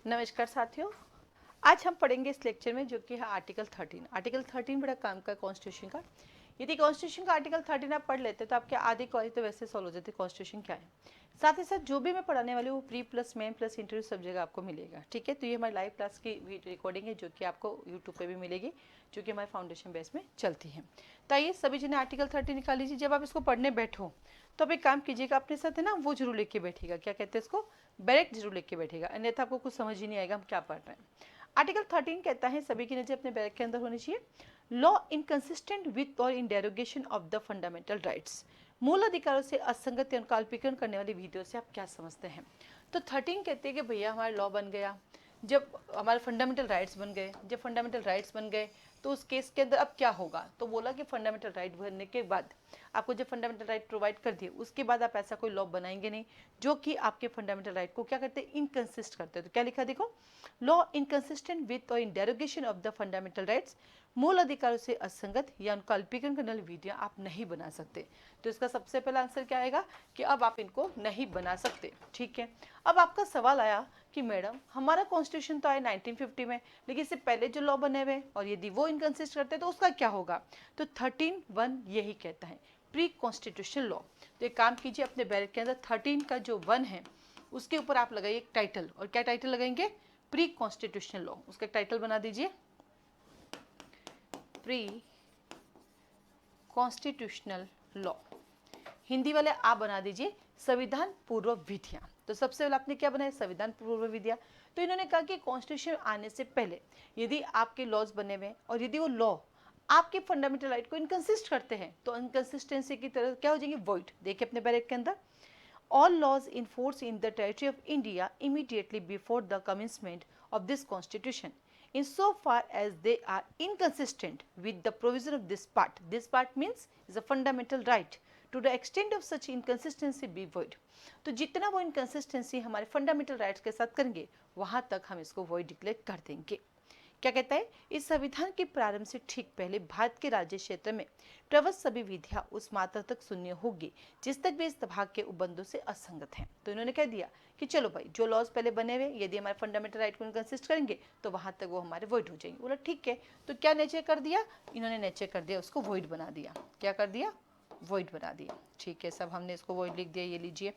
नमस्कार साथियों, आज हम पढ़ेंगे इस लेक्चर में जो कि है आर्टिकल 13। आर्टिकल 13 बड़ा काम का कॉन्स्टिट्यूशन का। यदि कॉन्स्टिट्यूशन का आर्टिकल 13 आप पढ़ लेते तो आपके आधे क्वेरी तो वैसे सॉल्व हो जाते कॉन्स्टिट्यूशन क्या है। साथ ही साथ जो भी मैं पढ़ाने वाली हूँ वो pre plus main plus interview सब जगह आपको मिलेगा। ठीक है, तो ये हमारी लाइव क्लास की रिकॉर्डिंग है जो कि आपको यूट्यूब पे भी मिलेगी, जो कि हमारे फाउंडेशन बेस में चलती है। तो आइए सभी जने आर्टिकल 13 निकाल लीजिए। जब आप इसको पढ़ने बैठो तो आप एक काम कीजिएगा, अपने साथ है ना वो जरूर लेके बैठिएगा, क्या कहते हैं इसको, बैरेक्ट जरूर लेके बैठेगा, अन्यथा आपको कुछ समझ ही नहीं आएगा हम क्या पढ़ रहे हैं। आर्टिकल 13 कहता है सभी की नजर अपने बैरक के अंदर होनी चाहिए। लॉ इनकंसिस्टेंट विथ और in derogation of the fundamental rights. मूल अधिकारों से असंगत या उनका अल्पीकरण करने वाली विधियों से आप क्या समझते हैं। तो 13 कहते हैं कि भैया हमारा लॉ बन गया, जब हमारे फंडामेंटल राइट्स बन गए, जब फंडामेंटल राइट्स बन गए तो उस केस के अंदर अब क्या होगा। तो बोला कि फंडामेंटल राइट बनने के बाद आपको जब फंडामेंटल राइट प्रोवाइड कर दिए उसके बाद आप ऐसा कोई लॉ बनाएंगे नहीं जो कि आपके फंडामेंटल राइट को क्या करते हैं, इनकंसिस्ट करते हैं। तो क्या लिखा देखो, लॉ इनकंसिस्टेंट विथ और in derogation of the fundamental rights. मूल अधिकारों से असंगत या उनका अल्पीकरण करने वाली विधियां आप नहीं बना सकते। तो इसका सबसे पहला आंसर क्या आएगा कि अब आप इनको नहीं बना सकते। ठीक है, अब आपका सवाल आया कि मैडम हमारा कॉन्स्टिट्यूशन तो आया 1950 में, लेकिन इससे पहले जो लॉ बने हुए और यदि वो इनकंसिस्ट करते हैं तो उसका क्या होगा। तो 13(1) यही कहता है, प्री कॉन्स्टिट्यूशनल लॉ। तो एक काम कीजिए, अपने बैरक के अंदर 13 का जो 1 है उसके ऊपर आप लगाइए एक टाइटल। और क्या टाइटल लगाएंगे, प्री कॉन्स्टिट्यूशनल लॉ। उसका एक टाइटल बना दीजिए, प्री कॉन्स्टिट्यूशनल लॉ। हिंदी वाले आप बना दीजिए संविधान पूर्व विधियां। तो सबसे पहले आपने क्या बनाया, संविधान पूर्व विधियां। तो इन्होंने कहा कि कॉन्स्टिट्यूशन आने से पहले यदि आपके लॉज बने हुए और यदि वो लॉ आपके फंडामेंटल राइट को इनकंसिस्ट करते हैं तो इनकंसिस्टेंसी की तरह क्या हो जाएंगे, वॉइड। देखिए अपने बैरक के अंदर, all laws in force in the territory of India immediately before the commencement of this constitution, insofar as they are inconsistent with the provision of this part. This part means is a fundamental right. To the extent of such inconsistency be void. तो जितना वो inconsistency हमारे fundamental rights के साथ करेंगे वहाँ तक हम इसको void declare कर देंगे। क्या कहता है, इस संविधान के प्रारंभ से ठीक पहले भारत के राज्य क्षेत्र में प्रवस्त सभी विधियां उस मात्रा तक शून्य होगी जिस तक वे इस भाग के उपबंधों से असंगत हैं। तो इन्होंने कह दिया कि चलो भाई जो लॉज पहले बने हुए यदि हमारे फंडामेंटल राइट को इनकंसिस्ट करेंगे तो वहां तक वो हमारे वॉइड हो जाएंगे। बोला ठीक है, तो क्या नेचर कर दिया, इन्होंने नेचर कर दिया, उसको वॉइड बना दिया। क्या कर दिया, वॉइड बना दिया। ठीक है, सब हमने इसको वॉइड लिख दिया, ये लीजिए।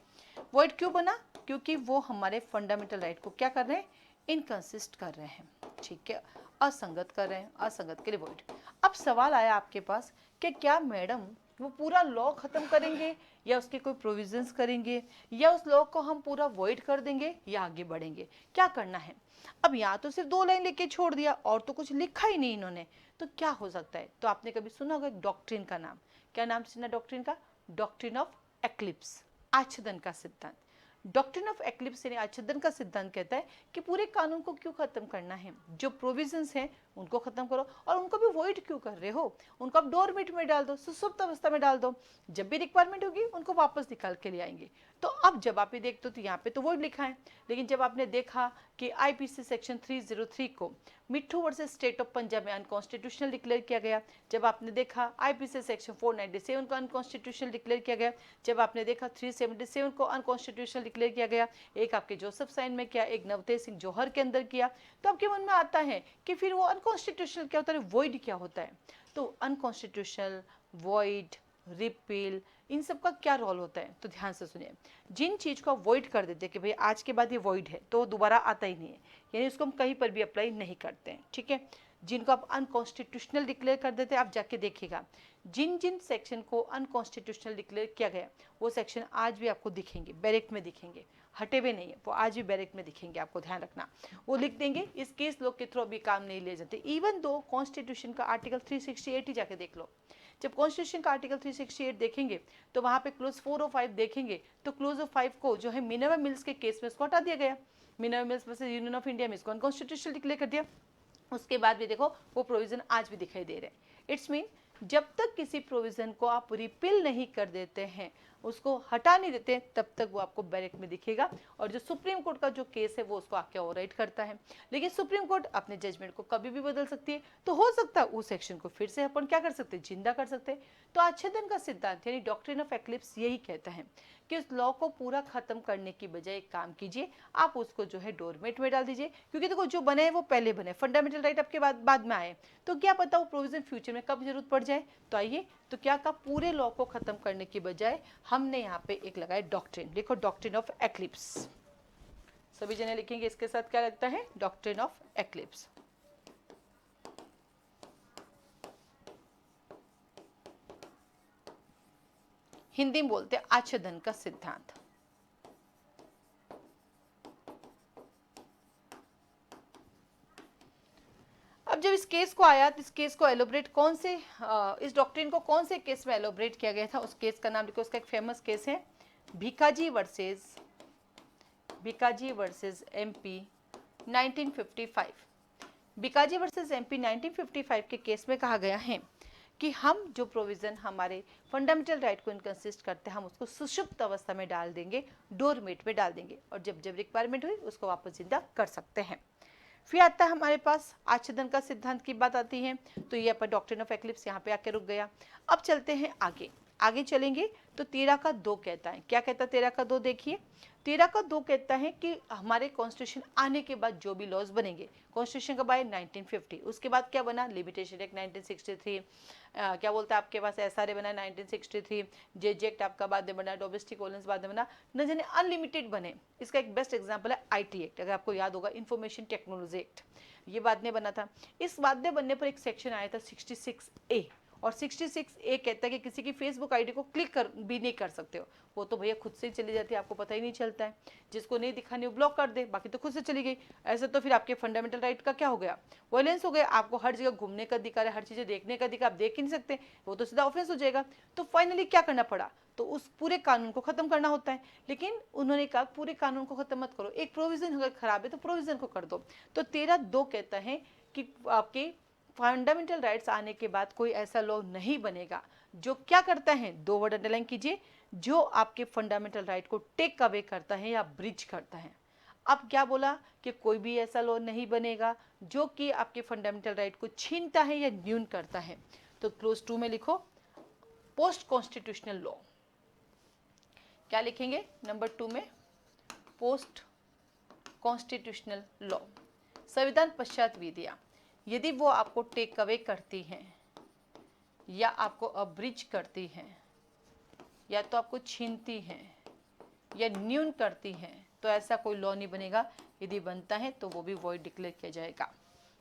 वॉइड क्यों बना, क्योंकि वो हमारे फंडामेंटल राइट को क्या कर रहे हैं, इनकंसिस्ट कर रहे हैं। ठीक है, असंगत कर रहे हैं, असंगत के लिए वॉइड। अब सवाल आया आपके पास कि क्या मैडम वो पूरा लॉ खत्म करेंगे या उसके कोई प्रोविजंस करेंगे या उस लॉ को हम पूरा वॉइड कर देंगे या आगे बढ़ेंगे, क्या करना है। अब यहाँ तो सिर्फ 2 लाइन लिख के छोड़ दिया और तो कुछ लिखा ही नहीं इन्होंने, तो क्या हो सकता है। तो आपने कभी सुना होगा एक डॉक्ट्रिन का नाम, क्या नाम सुना डॉक्ट्रिन का, डॉक्ट्रिन ऑफ एक्लिप्स, आच्छादन का सिद्धांत। डॉक्ट्रिन ऑफ एक्लिप्स यानी आच्छादन का सिद्धांत कहता है कि पूरे कानून को क्यों खत्म करना है, जो प्रोविजंस हैं उनको खत्म करो और उनको भी वॉइड क्यों कर रहे हो, उनको आप डोरमेट में डाल दो, सुसुप्त अवस्था में डाल दो, जब भी रिक्वायरमेंट होगी उनको वापस निकाल के ले आएंगे। तो अब जब आप ये देखते हो तो यहाँ पे तो वॉइड लिखा है, लेकिन जब आपने देखा कि आईपीसी सेक्शन 303 को मिट्ठू वर्सेस स्टेट ऑफ पंजाब में अनकॉन्स्टिट्यूशनल डिक्लेयर किया गया, जब आपने देखा आईपीसी सेक्शन 497 को अनकॉन्स्टिट्यूशनल डिक्लेयर किया गया, जब आपने देखा 377 को अनकॉन्स्टिट्यूशनल डिक्लेयर किया गया, एक आपके जोसेफ साइन में किया, एक नवतेज सिंह जौहर के अंदर किया, तो आपके मन में आता है कि फिर वो अनकॉन्स्टिट्यूशनल क्या होता है, वॉइड क्या होता है। तो अनकॉन्स्टिट्यूशनल, वॉइड, रिपील, इन सब का क्या रोल होता है। तो ध्यान से सुनिए, जिन चीज को वॉइड कर देते हैं कि भाई आज के बाद ये वॉइड है तो दोबारा आता ही नहीं है, यानी उसको हम कहीं पर भी अप्लाई नहीं करते हैं। ठीक है, जिनको आप अनकॉन्स्टिट्यूशनल डिक्लेयर कर देते हैं, आप जाके देखिएगा जिन जिन सेक्शन को अनकॉन्स्टिट्यूशनल डिक्लेयर किया गया वो सेक्शन आज भी आपको दिखेंगे, बैरेक्ट में दिखेंगे, हटे हुए नहीं है, वो आज भी बैरेक्ट में दिखेंगे, आपको ध्यान रखना। वो लिख देंगे इस केस लोग के थ्रू अभी काम नहीं ले जाते। इवन दो कॉन्स्टिट्यूशन का आर्टिकल 368 ही जाके देख लो, जब कॉन्स्टिट्यूशन का आर्टिकल 368 देखेंगे तो वहां पे क्लोज 4 और 5 देखेंगे तो क्लोज 5 को जो है मिनरवा मिल्स के केस में इसको हटा दिया गया, Minerva mills versus Union of India में इसको अनकॉन्स्टिट्यूशनल डिक्लेयर कर दिया। उसके बाद भी देखो वो प्रोविजन आज भी दिखाई दे रहे हैं। इट्स मीन जब तक किसी प्रोविजन को आप रिपील नहीं कर देते हैं उसको हटा नहीं देते तब तक वो आपको बैरेक में दिखेगा, और जो सुप्रीम कोर्ट का जो केस है वो उसको आके ओवरराइड करता है। लेकिन सुप्रीम कोर्ट अपने जजमेंट को कभी भी बदल सकती है, तो हो सकता है उस सेक्शन को फिर से अपन क्या कर सकते हैं, जिंदा कर सकते हैं। तो आच्छादन का सिद्धांत यानी डॉक्ट्रिन ऑफ एक्लिप्स यही कहता है कि उस लॉ को पूरा खत्म करने की बजाय एक काम कीजिए, आप उसको जो है डोरमेट में डाल दीजिए, क्योंकि देखो जो बने हैं वो पहले बने, फंडामेंटल राइट आपके बाद में आए, तो क्या पता वो प्रोविजन फ्यूचर में कब जरूरत पड़ जाए। तो आइए, तो क्या का पूरे लॉ को खत्म करने की बजाय हमने यहाँ पे एक लगाया डॉक्ट्रिन, लिखो डॉक्ट्रिन ऑफ एक्लिप्स। सभी जने लिखेंगे इसके साथ क्या लगता है, डॉक्ट्रिन ऑफ एक्लिप्स। हिंदी में बोलते हैं आच्छादन का सिद्धांत। अब जब इस केस को आया तो इस केस को एलोबरेट कौन से इस डॉक्ट्रिन को कौन से केस में एलोबरेट किया गया था, उस केस का नाम लिखो, उसका एक फेमस केस है Bhikaji versus MP 1955। Bhikaji versus MP 1955 के केस में कहा गया है कि हम जो प्रोविजन हमारे फंडामेंटल राइट को इनकंसिस्ट करते हैं, हम उसको सुषुप्त अवस्था में डाल देंगे, डोरमेट में डाल देंगे, और जब जब रिक्वायरमेंट हुई उसको वापस जिंदा कर सकते हैं। फिर आता है हमारे पास आच्छादन का सिद्धांत की बात आती है, तो ये अपन डॉक्ट्रिन ऑफ एक्लिप्स यहाँ पे आके रुक गया। अब चलते हैं आगे चलेंगे तो 13 का 2 कहता है, क्या कहता है 13 का 2, देखिए 13 का 2 कहता है कि हमारे कॉन्स्टिट्यूशन आने के बाद जो भी लॉज बनेंगे, कॉन्स्टिट्यूशन का बाय 1950, उसके बाद क्या बना, लिमिटेशन एक्ट 1963, क्या बोलता है आपके पास एसआरए बना 1963, जेजे एक्ट आपका बाद में बना, डोमेस्टिक वायलेंस बाद में बना, न जाने अनलिमिटेड बने। इसका एक बेस्ट एग्जांपल है आईटी एक्ट, अगर आपको याद होगा, इंफॉर्मेशन टेक्नोलॉजी एक्ट, ये बाद में बना था। इस बाद में बनने पर एक सेक्शन आया था 66A, और 66A कहता है कि किसी की फेसबुक आईडी को क्लिक कर भी नहीं कर सकते हो, वो तो भैया खुद से ही चली जाती है, आपको पता ही नहीं चलता है, जिसको नहीं दिखानी वो ब्लॉक कर दे, बाकी तो खुद से चली गई। ऐसे तो फिर आपके फंडामेंटल राइट का क्या हो गया, वायलेंस हो गया। आपको हर जगह घूमने का अधिकार है, हर चीजें देखने का अधिकार, आप देख ही नहीं सकते, वो तो सीधा ऑफेंस हो जाएगा। तो फाइनली क्या करना पड़ा, तो उस पूरे कानून को खत्म करना होता है। लेकिन उन्होंने कहा पूरे कानून को खत्म मत करो, एक प्रोविजन अगर खराब है तो प्रोविजन को कर दो। तो 13(2) कहता है कि आपके फंडामेंटल राइट्स आने के बाद कोई ऐसा लॉ नहीं बनेगा जो क्या करता है, 2 वर्ड अंडरलाइन कीजिए, जो आपके फंडामेंटल राइट को टेक अवे करता है या ब्रिज करता है। अब क्या बोला कि कोई भी ऐसा लॉ नहीं बनेगा जो कि आपके फंडामेंटल राइट को छीनता है या न्यून करता है। तो क्लोज 2 में लिखो पोस्ट कॉन्स्टिट्यूशनल लॉ, क्या लिखेंगे नंबर 2 में, पोस्ट कॉन्स्टिट्यूशनल लॉ, संविधान पश्चात विधियां, यदि वो आपको टेक अवे करती हैं या आपको अब्रिज करती हैं या तो आपको छीनती हैं या न्यून करती हैं, तो ऐसा कोई लॉ नहीं बनेगा। यदि बनता है तो वो भी वॉइड डिक्लेयर किया जाएगा,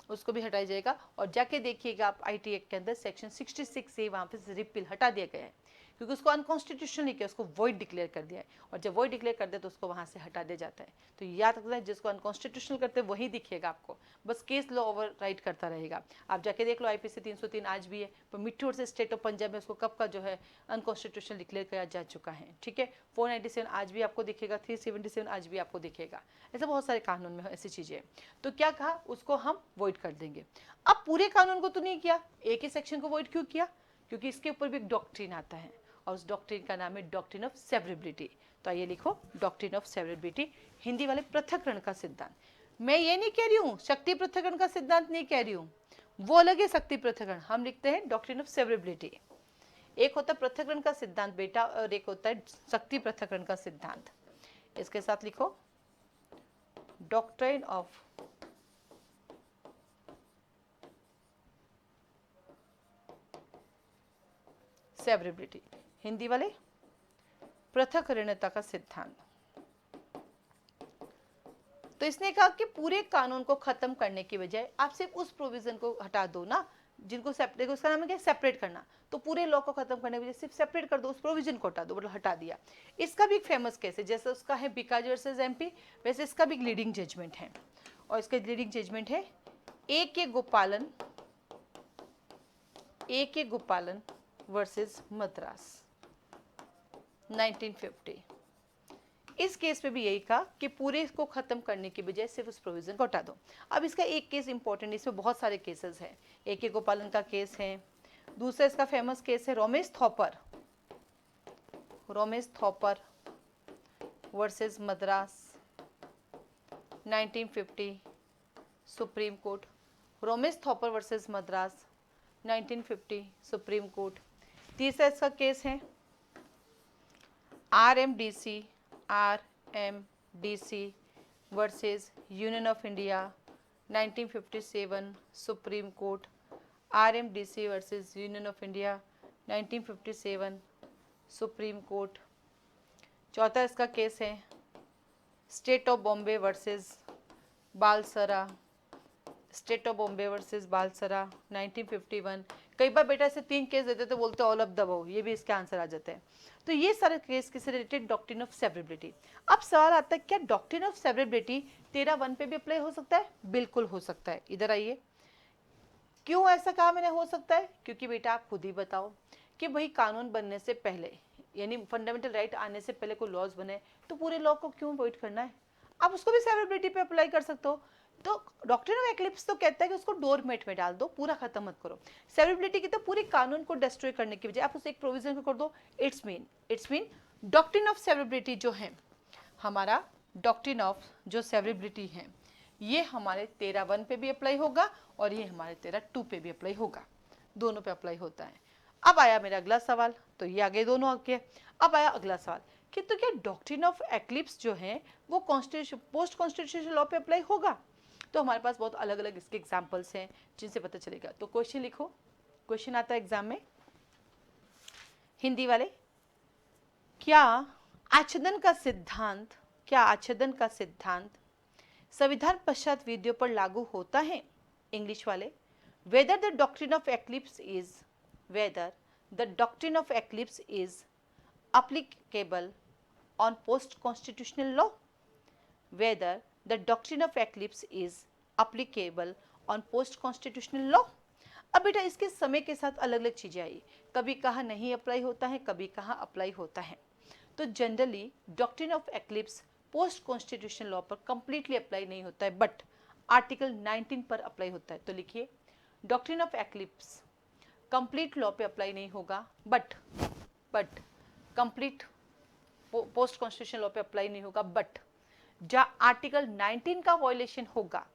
उसको भी हटाया जाएगा। और जाके देखिएगा आप आईटी एक्ट के अंदर सेक्शन 66A वहाँ पे रिपील हटा दिया गया है, क्योंकि उसको अनकॉन्स्टिट्यूशनल नहीं किया, उसको वॉइड डिक्लेयर कर दिया है, और जब वॉइड डिक्लेयर कर दिया तो उसको वहाँ से हटा दिया जाता है। तो याद रखना है, जिसको अनकॉन्स्टिट्यूशनल करते हैं वही दिखेगा आपको, बस केस लॉ ओवर राइट करता रहेगा। आप जाके देख लो IPC 303 आज भी है, पर मिट्ठू से स्टेट ऑफ पंजाब में उसको कब का जो है अनकॉन्स्टिट्यूशनल डिक्लेयर किया जा चुका है, ठीक है। 497 आज भी आपको दिखेगा, 377 आज भी आपको दिखेगा, ऐसे बहुत सारे कानून में ऐसी चीजें। तो क्या कहा, उसको हम वॉइड कर देंगे। अब पूरे कानून को तो नहीं किया, एक ही सेक्शन को वॉइड क्यों किया, क्योंकि इसके ऊपर भी एक डॉक्ट्रिन आता है, और उस डॉक्ट्रिन का नाम है डॉक्ट्रिन ऑफ सेवरेबिलिटी। तो आइए लिखो डॉक्ट्रिन ऑफ सेवरेबिलिटी, हिंदी वाले पृथक्करण का सिद्धांत। मैं ये नहीं कह रही हूँ शक्ति पृथक्करण का सिद्धांत नहीं कह रही हूँ, वो अलग है शक्ति पृथक्करण, हम लिखते हैं डॉक्ट्रिन ऑफ सेवरेबिलिटी। एक होता है पृथक्करण का सिद्धांत बेटा, और एक होता है शक्ति पृथक्करण का सिद्धांत। इसके साथ लिखो डॉक्ट्रिन ऑफ सेवरेबिलिटी, हिंदी वाले पृथक्करणता का सिद्धांत। तो इसने कहा कि पूरे कानून को खत्म करने की बजाय आप सिर्फ उस प्रोविजन को हटा दो ना, जिनको सेपरेट, उसका नाम है क्या, सेपरेट करना। तो पूरे लॉ को खत्म करने की वजह सिर्फ सेपरेट कर दो, उस प्रोविजन को हटा दो, मतलब हटा दिया। इसका भी एक फेमस केस है, जैसे उसका है भिकाजी वर्सेस MP, वैसे इसका भी एक लीडिंग जजमेंट है, और इसका लीडिंग जजमेंट है A.K. गोपालन वर्सेस मद्रास 1950। इस केस में भी यही कहा कि पूरे को खत्म करने की बजाय सिर्फ उस प्रोविजन को हटा दो। अब इसका एक केस इंपॉर्टेंट, इसमें बहुत सारे केसेस हैं, A.K. गोपालन का केस है, दूसरा इसका फेमस केस है Romesh Thapar Romesh Thapar versus Madras 1950 Supreme Court. Romesh Thapar versus Madras 1950 Supreme Court. तीसरा इसका केस है RMDC versus Union of India 1957 Supreme Court. RMDC versus Union of India 1957 Supreme Court. चौथा इसका केस है State of Bombay versus Balsara, State of Bombay versus Balsara 1951। कई बार बेटा ऐसे 3 केस देते तो बोलते ऑल ऑफ द अबव, ये भी इसका आंसर आ जाता है। तो ये सारे केस किससे रिलेटेड, डॉक्ट्रिन ऑफ सेवरेबिलिटी। अब सवाल आता है क्या डॉक्ट्रिन ऑफ सेवरेबिलिटी 13(1) पे भी अप्लाई हो सकता है? बिल्कुल हो सकता है। इधर आइए, क्यों ऐसा कहा मैंने हो सकता है? क्योंकि बेटा आप खुद ही बताओ कि भाई कानून बनने से पहले यानी फंडामेंटल राइट आने से पहले कोई लॉज बने तो पूरे लॉ को क्यों अवॉइड करना है? आप उसको भी सेवरेबिलिटी पे अप्लाई कर सकते हो। तो डॉक्ट्रिन ऑफ एक्लिप्स तो कहता है कि उसको डोरमेट में डाल दो, पूरा खत्म मत करो। सेवरेबिलिटी की तो पूरी कानून को डिस्ट्रॉय करने की बजाय आप उसे एक प्रोविजन को कर दो। It's mean doctrine of severability जो है हमारा, डॉक्ट्रिन ऑफ जो सेवरेबिलिटी है ये हमारे 13(1) पे भी अप्लाई होगा और ये हमारे 13(2) पे भी अप्लाई होगा, दोनों पे अप्लाई होता है। अब आया मेरा अगला सवाल, तो ये आगे दोनों आगे। अब आया अगला सवाल कि तो क्या डॉक्ट्रिन ऑफ एक्लिप्स जो है वो कॉन्स्टिट्यूशन पोस्ट कॉन्स्टिट्यूशनल लॉ पे अप्लाई होगा? तो हमारे पास बहुत अलग अलग इसके एग्जाम्पल्स हैं जिनसे पता चलेगा। तो क्वेश्चन लिखो, क्वेश्चन आता है एग्जाम में हिंदी वाले, क्या आच्छादन का सिद्धांत संविधान पश्चात विधियों पर लागू होता है? इंग्लिश वाले, whether the doctrine of eclipse is applicable on post constitutional law, whether the doctrine of eclipse is applicable on post constitutional law। अब बेटा इसके समय के साथ अलग अलग चीजें आई, कभी कहा नहीं अप्लाई होता है, कभी कहा अप्लाई होता है। तो generally doctrine of eclipse post constitutional law पर कंप्लीटली अप्लाई नहीं होता है, बट आर्टिकल 19 पर अप्लाई होता है। तो लिखिए doctrine of eclipse complete law पे अप्लाई नहीं होगा, but complete post constitutional law पे अप्लाई नहीं होगा, बट जहाँ आर्टिकल 19 का वायलेशन होगा,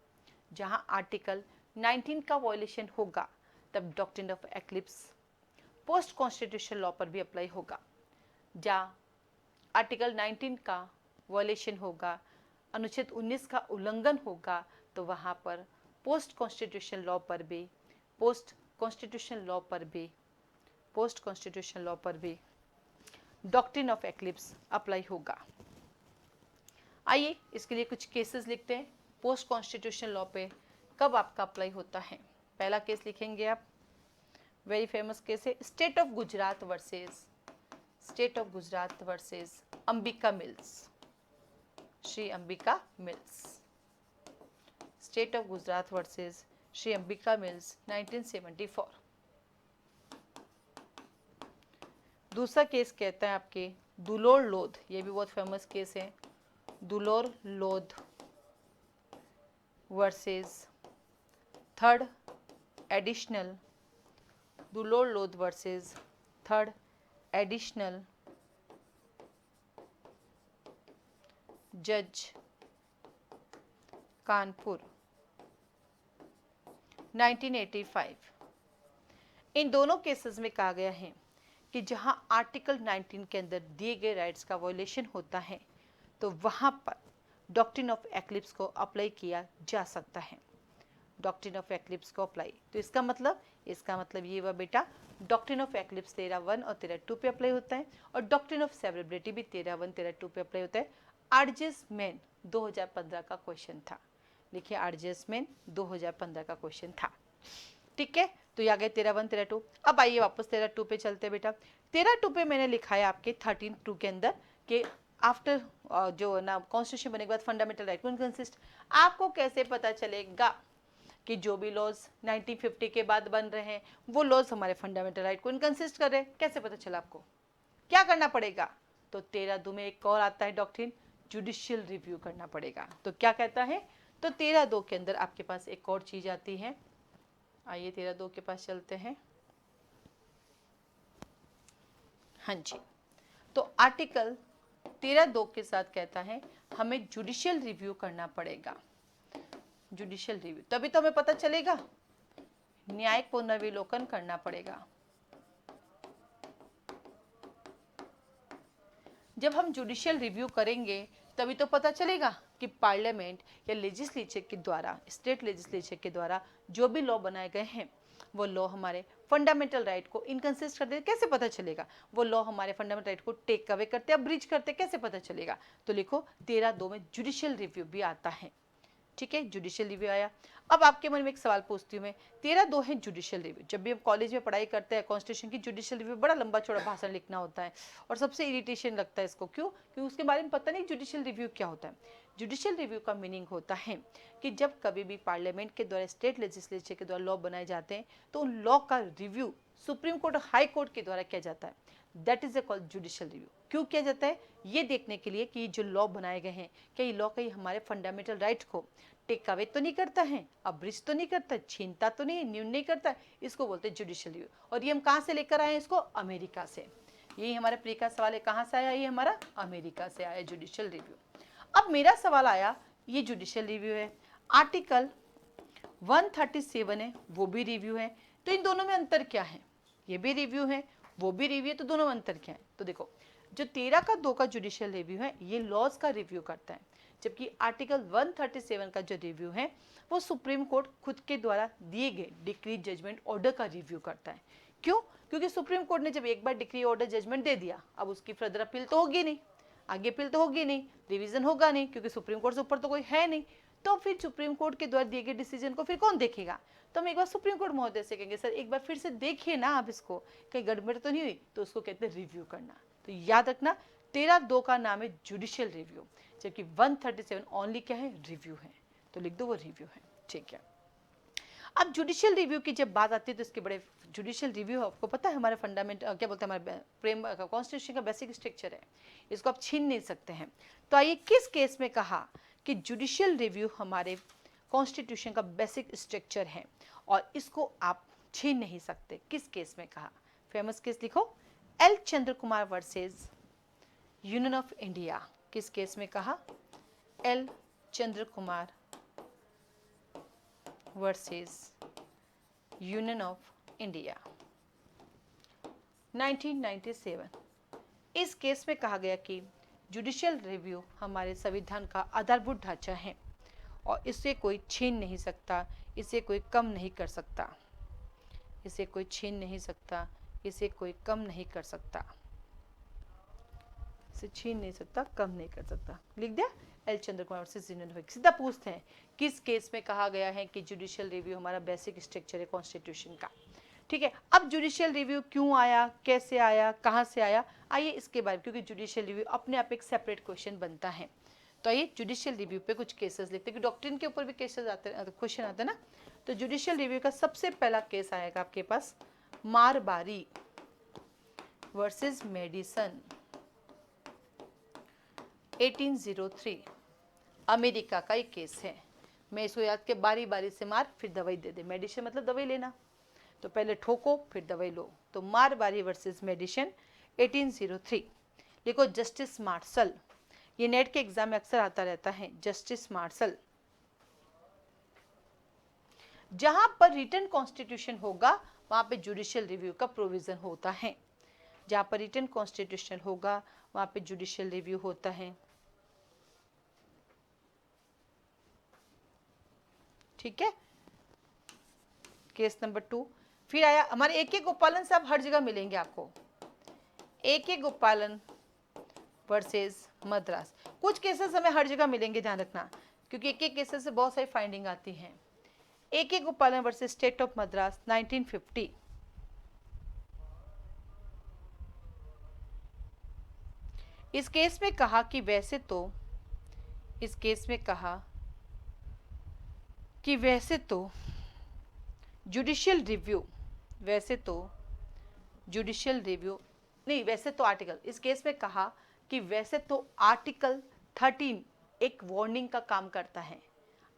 जहाँ आर्टिकल 19 का वायलेशन होगा तब doctrine of eclipse post constitutional law पर भी अप्लाई होगा। जहाँ आर्टिकल 19 का वायलेशन होगा, अनुच्छेद 19 का उल्लंघन होगा, तो वहाँ पर पोस्ट कॉन्स्टिट्यूशनल लॉ पर भी डॉक्ट्रिन ऑफ एक्लिप्स अप्लाई होगा। आइए इसके लिए कुछ केसेस लिखते हैं, पोस्ट कॉन्स्टिट्यूशनल लॉ पे कब आपका अप्लाई होता है। पहला केस लिखेंगे आप, वेरी फेमस केस है State of Gujarat versus Ambika mills, Shri Ambika mills. State of Gujarat versus Shri Ambika mills 1974। दूसरा केस कहता है आपके दुलोर लोध, ये भी बहुत फेमस केस है, दुलोर लोध वर्सेस थर्ड एडिशनल, दुलोर लोध वर्सेस थर्ड एडिशनल जज कानपुर 1985। इन दोनों केसेस में कहा गया है कि जहां आर्टिकल 19 के अंदर दिए गए राइट्स का वायलेशन होता है तो वहां पर डॉक्ट्रिन ऑफ एक्लिप्स को अप्लाई किया जा सकता है, डॉक्ट्रिन ऑफ एक्लिप्स को अप्लाई। तो इसका मतलब ये हुआ बेटा डॉक्ट्रिन ऑफ एक्लिप्स 13(1) और 13(2) पे अप्लाई होता है, और डॉक्ट्रिन ऑफ सेवरेबिलिटी भी 13(1) 13(2) पे अप्लाई होता है। आरजेएस मेन 2015 का क्वेश्चन था, देखिए आरजेएस मेन 2015 का क्वेश्चन था, ठीक है। तो ये आ गए 13(1) 13(2). अब आइए वापस 13(2) पे चलते हैं बेटा। 13(2) पे मैंने लिखा है आपके 13(2) के अंदर कि आफ्टर जो ना कॉन्स्टिट्यूशन बने के बाद फंडामेंटल राइट कौन कंसिस्ट। आपको कैसे पता चलेगा कि जो भी लॉज 1950 के बाद बन रहे हैं वो लॉज हमारे फंडामेंटल राइट को इनकंसिस्ट कर रहे हैं? कैसे पता चला आपको? क्या करना पड़ेगा? तो 13(2) में एक और आता है डॉक्ट्रिन, जुडिशियल रिव्यू करना पड़ेगा। तो क्या कहता है, तो 13(2) के अंदर आपके पास एक और चीज आती है। आइए 13(2) के पास चलते हैं। हाँ जी, तो आर्टिकल 13(2) के साथ कहता है हमें जुडिशियल रिव्यू करना पड़ेगा। जुडिशियल रिव्यू तभी तो हमें पता चलेगा, न्यायिक पुनर्विलोकन करना पड़ेगा। जब हम जुडिशियल रिव्यू करेंगे तभी तो पता चलेगा कि पार्लियामेंट या लेजिस्लेचर के द्वारा, स्टेट लेजिस्लेचर के द्वारा जो भी लॉ बनाए गए हैं वो लॉ हमारे फंडामेंटल राइट को इनकंसिस्ट करते, कैसे पता चलेगा? वो लॉ हमारे फंडामेंटल राइट को टेक अवे करते या ब्रीच करते, कैसे पता चलेगा? तो लिखो 13(2) में जुडिशियल रिव्यू भी आता है। ठीक है, जुडिशियल रिव्यू आया। अब आपके मन में एक सवाल पूछती हूँ मैं, 13(2) है जुडिशियल रिव्यू। जब भी हम कॉलेज में पढ़ाई करते हैं कॉन्स्टिट्यूशन की, जुडिशियल रिव्यू बड़ा लंबा चौड़ा भाषण लिखना होता है और सबसे इरिटेशन लगता है इसको। क्यों? क्योंकि उसके बारे में पता नहीं जुडिशियल रिव्यू क्या होता है। जुडिशियल रिव्यू का मीनिंग होता है कि जब कभी भी पार्लियामेंट के द्वारा, स्टेट लेजिस्लेचर के द्वारा लॉ बनाए जाते हैं तो उन लॉ का रिव्यू सुप्रीम कोर्ट और हाई कोर्ट के द्वारा किया जाता है। That is a called judicial review. क्यों किया जाता है? ये देखने के लिए कि जो लॉ बनाए गए हैं क्या ये लॉ कहीं हमारे फंडामेंटल राइट को टेक अवे तो नहीं करता है, अब्रिज तो नहीं करता, छीनता तो नहीं, न्यून नहीं करता। इसको बोलते हैं जुडिशियल रिव्यू। और ये हम कहाँ से लेकर आए हैं इसको? अमेरिका से। यही हमारा प्री का सवाल है, कहाँ से आया? ये हमारा अमेरिका से आया जुडिशियल रिव्यू। अब मेरा सवाल आया, ये जुडिशियल रिव्यू है, आर्टिकल 137 है वो भी रिव्यू है, तो इन दोनों में अंतर क्या है? ये भी रिव्यू है, वो भी रिव्यू है, तो दोनों में अंतर क्या है? तो देखो, जो 13(2) का जुडिशियल रिव्यू है ये लॉज का रिव्यू करता है, जबकि आर्टिकल 137 का जो रिव्यू है वो सुप्रीम कोर्ट खुद के द्वारा दिए गए डिक्री, जजमेंट, ऑर्डर का रिव्यू करता है। क्यों? क्योंकि सुप्रीम कोर्ट ने जब एक बार डिक्री, ऑर्डर, जजमेंट दे दिया, अब उसकी फर्दर अपील तो होगी नहीं, आगे अपील तो होगी नहीं, रिवीजन होगा नहीं, क्योंकि सुप्रीम कोर्ट से ऊपर तो कोई है नहीं। तो फिर सुप्रीम कोर्ट के द्वारा दिए गए डिसीजन को फिर कौन देखेगा? तो हम एक बार सुप्रीम कोर्ट महोदय से कहेंगे, सर एक बार फिर से देखिए ना आप इसको, कहीं गड़बड़ तो नहीं हुई? तो उसको कहते हैं रिव्यू करना। तो याद रखना 13(2) का नाम है जुडिशियल रिव्यू, जबकि 137 ओनली क्या है? रिव्यू है। तो लिख दो वो रिव्यू है। ठीक है, अब जुडिशियल रिव्यू की जब बात आती है तो इसके बड़े, जुडिशियल रिव्यू आपको पता है हमारे फंडामेंट क्या बोलते हैं, हमारे प्रेम कॉन्स्टिट्यूशन का बेसिक स्ट्रक्चर है, इसको आप छीन नहीं सकते हैं। तो आइए, किस केस में कहा कि जुडिशियल रिव्यू हमारे कॉन्स्टिट्यूशन का बेसिक स्ट्रक्चर है और इसको आप छीन नहीं सकते? किस केस में कहा? फेमस केस लिखो, L Chandra Kumar versus union of India. किस केस में कहा? L Chandra Kumar versus Union of India, 1997। इस केस में कहा गया कि जुडिशियल रिव्यू हमारे संविधान का आधारभूत ढांचा है और इसे कोई छीन नहीं सकता, इसे कोई कम नहीं कर सकता, इसे कोई छीन नहीं सकता, इसे कोई कम नहीं कर सकता, इसे छीन नहीं सकता, कम नहीं कर सकता। लिख दिया, L Chandra Kumar versus Union of India. सीधा पूछते हैं किस केस में कहा गया है कि जुडिशियल रिव्यू हमारा बेसिक स्ट्रक्चर है कॉन्स्टिट्यूशन का। ठीक है, अब जुडिशियल रिव्यू क्यों आया, कैसे आया, कहाँ से आया, आइए इसके बारे में, क्योंकि जुडिशियल रिव्यू अपने आप एक सेपरेट क्वेश्चन बनता है। तो आइए जुडिशियल रिव्यू पे कुछ केसेस लिखते हैं, डॉक्ट्रिन के ऊपर भी केसेस आते हैं, क्वेश्चन आते हैं ना। तो जुडिशियल रिव्यू का सबसे पहला केस आएगा आपके पास, मारबारी वर्सेस मेडिसन, 1803, अमेरिका का एक केस है। मैं इसको याद के बारी बारी से मार फिर दवाई दे दे। मेडिसिन मतलब दवाई लेना, तो पहले ठोको फिर दवाई लो। तो मारबारी वर्सेस मेडिसिन, 1803। लिखो जस्टिस मार्शल, ये नेट के एग्जाम में अक्सर आता रहता है, जस्टिस मार्शल। जहां पर रिटन कॉन्स्टिट्यूशन होगा वहां पे जुडिशियल रिव्यू का प्रोविजन होता है, जहां पर रिटन कॉन्स्टिट्यूशन होगा वहां पे जुडिशियल रिव्यू होता है। ठीक है, केस नंबर 2। फिर आया हमारे एक एक गोपालन साहब, हर जगह मिलेंगे आपको, एक एक गोपालन वर्सेस मद्रास। कुछ केसेस हमें हर जगह मिलेंगे, ध्यान रखना, क्योंकि एक एक केसेस से बहुत सारी फाइंडिंग आती हैं। एक एक गोपालन वर्सेस स्टेट ऑफ मद्रास, 1950। इस केस में कहा कि वैसे तो, इस केस में कहा कि वैसे तो जुडिशियल रिव्यू, वैसे तो जुडिशियल रिव्यू नहीं, वैसे तो आर्टिकल, इस केस में कहा कि वैसे तो आर्टिकल 13 एक वार्निंग का काम करता है।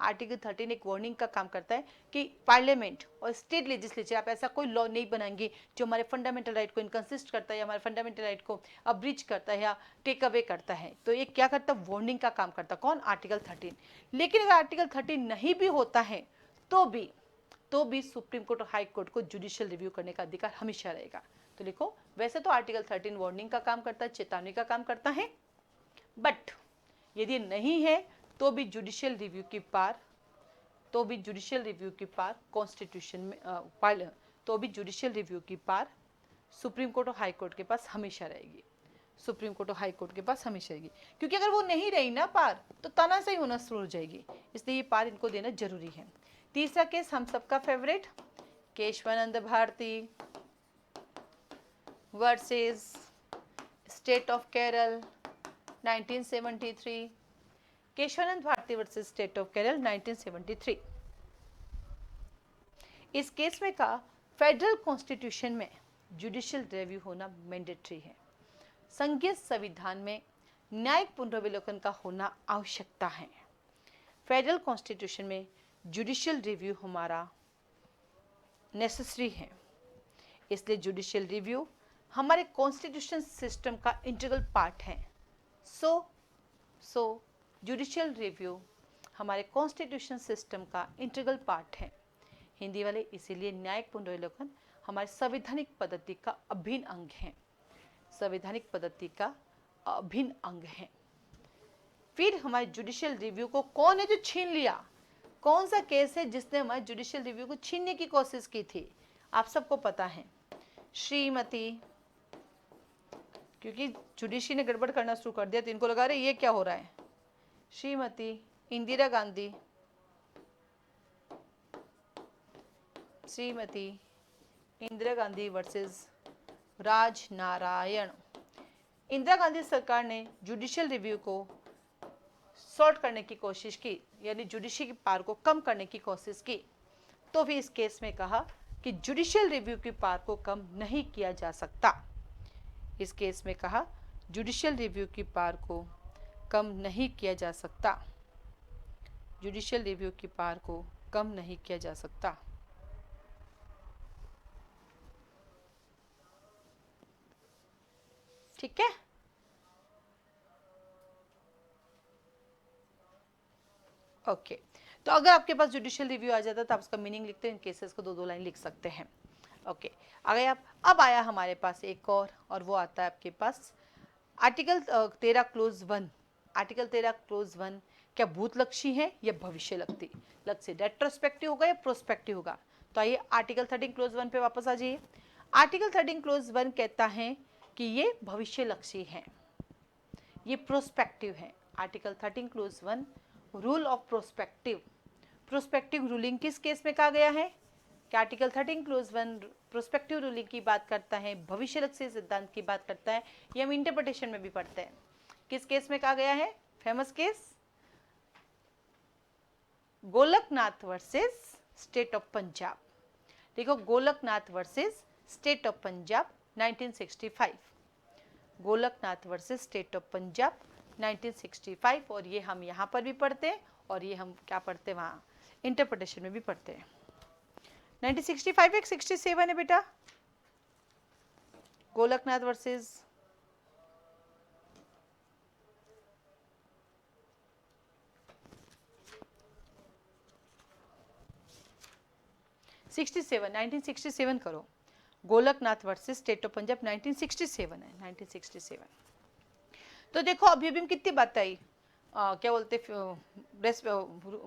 आर्टिकल 13 एक वार्निंग का काम करता है कि पार्लियामेंट और स्टेट लेजिस्लेचर आप ऐसा कोई लॉ नहीं बनाएंगे जो हमारे फंडामेंटल राइट को इनकंसिस्ट करता है या हमारे फंडामेंटल राइट को अब्रीच करता है या टेक अवे करता है। तो ये क्या करता है, वार्निंग का काम करता है। कौन? आर्टिकल 13। लेकिन अगर आर्टिकल 13 नहीं भी होता है तो भी सुप्रीम कोर्ट और हाई कोर्ट को जुडिशियल रिव्यू करने का अधिकार हमेशा रहेगा। तो लिखो, वैसे तो आर्टिकल 13 वार्निंग का काम करता है, चेतावनी का काम करता है, बट यदि नहीं है तो भी जुडिशियल रिव्यू की पार कॉन्स्टिट्यूशन में तो भी जुडिशियल रिव्यू की पार सुप्रीम कोर्ट और हाई कोर्ट के पास हमेशा रहेगी। सुप्रीम कोर्ट और हाई कोर्ट के पास हमेशा रहेगी, क्योंकि अगर वो नहीं रही ना पार तो तानाशाही होना शुरू हो जाएगी, इसलिए ये पार इनको देना जरूरी है। तीसरा केस हम सबका favourite, Kesavananda Bharati versus state of Kerala 1973। Kesavananda Bharati versus state of Kerala 1973। इस केस में कहा फेडरल कॉन्स्टिट्यूशन में जुडिशियल रिव्यू होना मैंडेटरी है। संघीय संविधान में न्यायिक पुनर्विलोकन का होना आवश्यकता है। फेडरल कॉन्स्टिट्यूशन में जुडिशियल रिव्यू हमारा नेसेसरी है, इसलिए जुडिशियल रिव्यू हमारे कॉन्स्टिट्यूशन सिस्टम का इंटीग्रल पार्ट है। सो जुडिशियल रिव्यू हमारे कॉन्स्टिट्यूशन सिस्टम का इंटीग्रल पार्ट है। हिंदी वाले, इसीलिए न्यायिक पुनर्विलोकन हमारी संवैधानिक पद्धति का अभिन्न अंग है। संवैधानिक पद्धति का अभिन्न अंग है। फिर हमारे जुडिशियल रिव्यू को कौन है जो छीन लिया? कौन सा केस है जिसने हमारे जुडिशियल रिव्यू को छीनने की कोशिश की थी? आप सबको पता है, श्रीमती, क्योंकि जुडिशरी ने गड़बड़ करना शुरू कर दिया तो इनको लगा रहे ये क्या हो रहा है। श्रीमती इंदिरा गांधी, श्रीमती इंदिरा गांधी वर्सेस राजनारायण। इंदिरा गांधी सरकार ने जुडिशियल रिव्यू को सॉर्ट करने की कोशिश की, यानी जुडिशरी की पावर को कम करने की कोशिश की। तो भी इस केस में कहा कि जुडिशियल रिव्यू की पावर को कम नहीं किया जा सकता। इस केस में कहा जुडिशियल रिव्यू की पावर को कम नहीं किया जा सकता। जुडिशियल रिव्यू की पावर को कम नहीं किया जा सकता। ठीक है, ओके। तो अगर आपके पास जुडिशियल रिव्यू आ जाता तो आप उसका मीनिंग लिखते हैं, इन केसेस को 2-2 लाइन लिख सकते हैं। ओके, अगर आप अब आया हमारे पास एक और वो आता है आपके पास आर्टिकल 13 क्लोज 1। आर्टिकल 13 क्लोज 1 क्या भूतलक्षी है या भविष्य लक्षी, रेट्रोस्पेक्टिव होगा या प्रोस्पेक्टिव होगा? तो आइए आर्टिकल 13 क्लोज 1 पे वापस आ जाइए। आर्टिकल 13 क्लोज 1 कहता है कि ये भविष्य लक्षी है, ये प्रोस्पेक्टिव है। Article 13 close 1 rule of prospective ruling किस केस में कहा गया है कि आर्टिकल 13 क्लोज 1 प्रोस्पेक्टिव रूलिंग की बात करता है, भविष्य लक्षी सिद्धांत की बात करता है। ये हम इंटरप्रिटेशन में भी पढ़ते हैं। किस केस में कहा गया है? Famous case Golaknath versus state of Punjab. देखो, Golaknath versus state of Punjab 1965। Golaknath versus state of Punjab 1965। और ये हम यहाँ पर भी पढ़ते हैं और ये हम क्या पढ़ते हैं वहाँ इंटरप्रिटेशन में भी पढ़ते हैं। 1965 एक 67 है बेटा, गोलकनाथ वर्सेस (67) 1967 करो। Golaknath versus state of Punjab 1967 है, 1967। तो देखो अभी हम कितनी बात आई, क्या बोलते